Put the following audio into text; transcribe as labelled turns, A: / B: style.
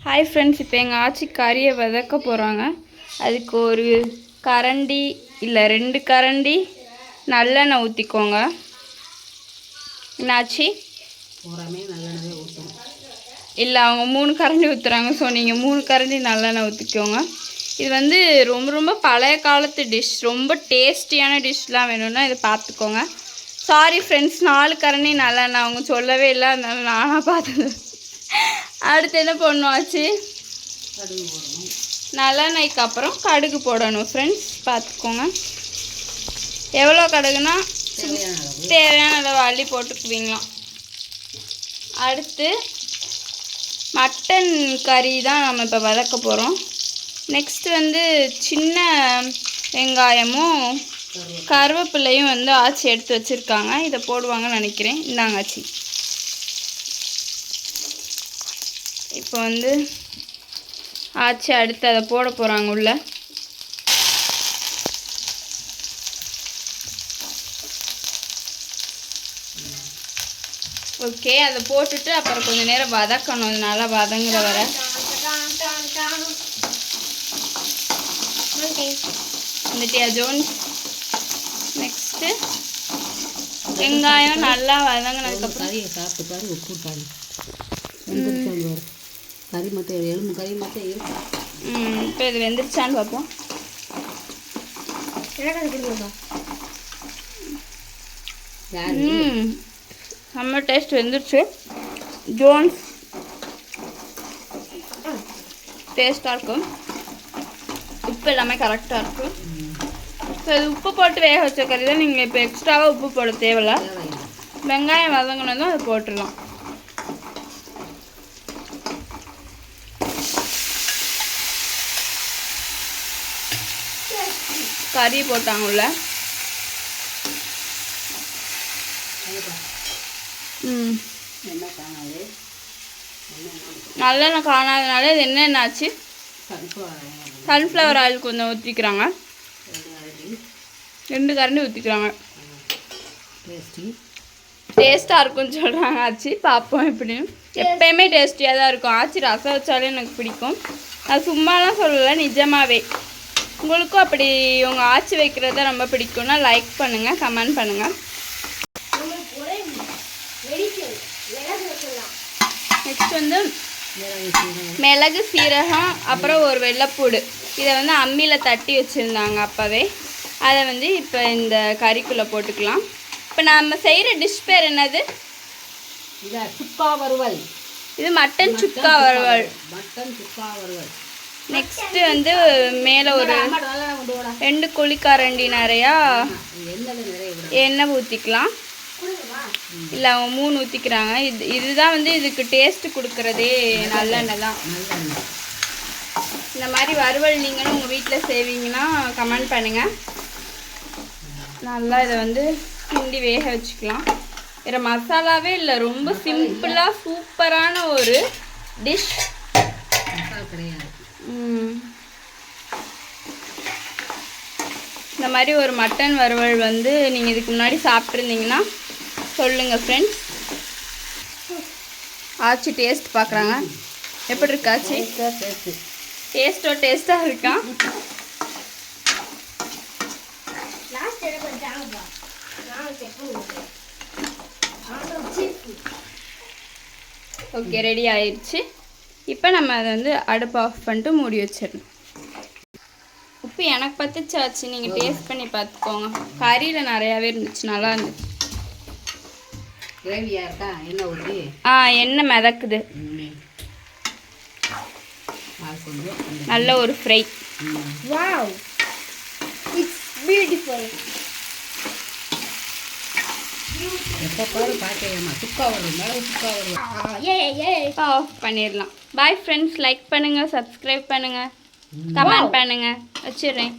A: Hi friends, இப்போ எங்கள் ஆச்சி கறியை வதக்க போகிறாங்க. அதுக்கு ஒரு கரண்டி இல்லை 2 கரண்டி நல்லெண்ணெய் ஊற்றிக்கோங்க. என்னாச்சு? இல்லை, அவங்க 3 கரண்டி ஊற்றுறாங்க. ஸோ நீங்கள் 3 கரண்டி நல்லெண்ணெய் ஊற்றிக்கோங்க. இது வந்து ரொம்ப பழைய காலத்து டிஷ், ரொம்ப டேஸ்டியான டிஷ்லாம் வேணும்னா இதை பார்த்துக்கோங்க. சாரி ஃப்ரெண்ட்ஸ், 4 கரண்டி நல்லெண்ணெய் அவங்க சொல்லவே இல்லை, அதனால நானாக பார்த்தது. அடுத்து என்ன பண்ணணும் ஆச்சு? நல்லெண்ணெய்க்கு அப்புறம் கடுகு போடணும் ஃப்ரெண்ட்ஸ், பார்த்துக்கோங்க. எவ்வளோ கடுகுனா தேவையான அளவு அள்ளி போட்டுக்குவீங்களாம். அடுத்து மட்டன் கறி தான் நம்ம இப்போ வதக்க போகிறோம். நெக்ஸ்ட் வந்து சின்ன வெங்காயமும் கருவேப்பிலையும் வந்து ஆச்சி எடுத்து வச்சுருக்காங்க. இதை போடுவாங்கன்னு நினைக்கிறேன். இந்தாங்க ஆச்சி. இப்போ வந்து ஆச்சி அடுத்து அதை போட போகிறாங்க உள்ள. ஓகே, அதை போட்டுட்டு அப்புறம் கொஞ்சம் நேரம் வதக்கணும். அது நல்லா வதங்குற வர. வந்துட்டியா ஜோன்ஸ்? நெக்ஸ்ட்டு வெங்காயம் நல்லா வதங்கினதுக்கப்புறம்
B: சாப்பிட்டு பாரு, உப்பு பாரு, கறி மட்டும் எலும்பு கறி மட்டும் இருக்கு.
A: இப்போ இது வெந்துருச்சான்னு பார்ப்போம். செம்ம டேஸ்ட் வெந்துருச்சு. ஜோன்ஸ் டேஸ்ட்டாக இருக்கும். உப்பு எல்லாமே கரெக்டாக இருக்கும். ஸோ இது உப்பு போட்டு வேக வச்ச கறி தான். நீங்கள் இப்போ எக்ஸ்ட்ராவாக உப்பு போட தேவையில்ல. வெங்காயம் வதங்கினதும் அது போட்டுடலாம். கறி போட்டாங்க உள்ள. நல்லெண்ணெய் காணாதனால இது என்னென்னாச்சு, சன்ஃப்ளவர் ஆயில் கொஞ்சம் ஊற்றிக்கிறாங்க. 2 கரண்டி ஊற்றிக்கிறாங்க. டேஸ்ட்டாக இருக்குன்னு சொல்கிறாங்க ஆச்சி. பார்ப்போம் எப்படின்னு. எப்போயுமே டேஸ்டியாக தான் இருக்கும். ஆச்சி ரசம் வச்சாலே எனக்கு பிடிக்கும். அது சும்மாலாம் சொல்லலை, நிஜமாகவே. உங்களுக்கும் அப்படி உங்கள் ஆச்சி வைக்கிறத ரொம்ப பிடிக்கும்னா லைக் பண்ணுங்கள், கமெண்ட் பண்ணுங்கள். நெக்ஸ்ட் வந்து மிளகு, சீரகம், அப்புறம் ஒரு வெள்ளைப்பூடு. இதை வந்து அம்மியில் தட்டி வச்சுருந்தாங்க அப்போவே. அதை வந்து இப்போ இந்த கறிக்குள்ளே போட்டுக்கலாம். இப்போ நம்ம செய்கிற டிஷ் பேர் என்னது?
B: சுக்கா வறுவல்.
A: இது மட்டன் சுக்கா வறுவல். நெக்ஸ்ட்டு வந்து மேலே ஒரு 2 குழிக்கரண்டி நிறையா எண்ணெய் ஊற்றிக்கலாம். இல்லை, அவங்க 3 ஊற்றிக்கிறாங்க. இதுதான் வந்து இதுக்கு டேஸ்ட்டு கொடுக்குறதே நல்லெண்ணெய் தான். இந்த மாதிரி வறுவல் நீங்களும் உங்கள் வீட்டில் செய்வீங்கன்னா கமெண்ட் பண்ணுங்கள். நல்லா இதை வந்து கிண்டி வேக வச்சுக்கலாம். வேறு மசாலாவே இல்லை, ரொம்ப சிம்பிளாக சூப்பரான ஒரு டிஷ். இந்த மாதிரி ஒரு மட்டன் வறுவல் வந்து நீங்கள் இதுக்கு முன்னாடி சாப்பிட்ருந்தீங்கன்னா சொல்லுங்கள் ஃப்ரெண்ட்ஸ். ஆச்சி டேஸ்ட் பார்க்குறாங்க. எப்படி இருக்கு ஆச்சி? டேஸ்ட்டாக இருக்கா? ஓகே, ரெடி ஆயிடுச்சு. இப்போ நம்ம அதை வந்து அடுப்பு ஆஃப் பண்ணிட்டு மூடி வச்சிடணும். உப்பு எனக்கு பத்துச்சாச்சு, நீங்கள் டேஸ்ட் பண்ணி பார்த்துக்கோங்க. கறியில் நிறையாவே இருந்துச்சு, நல்லா இருந்துச்சு. எண்ணெய் மிதக்குது. நல்ல ஒரு ஃப்ரை. ஆஃப் பண்ணிடலாம். பாய் ஃப்ரெண்ட்ஸ், லைக் பண்ணுங்கள், சப்ஸ்கிரைப் பண்ணுங்கள், கமெண்ட் பண்ணுங்கள். வச்சிடுறேன்.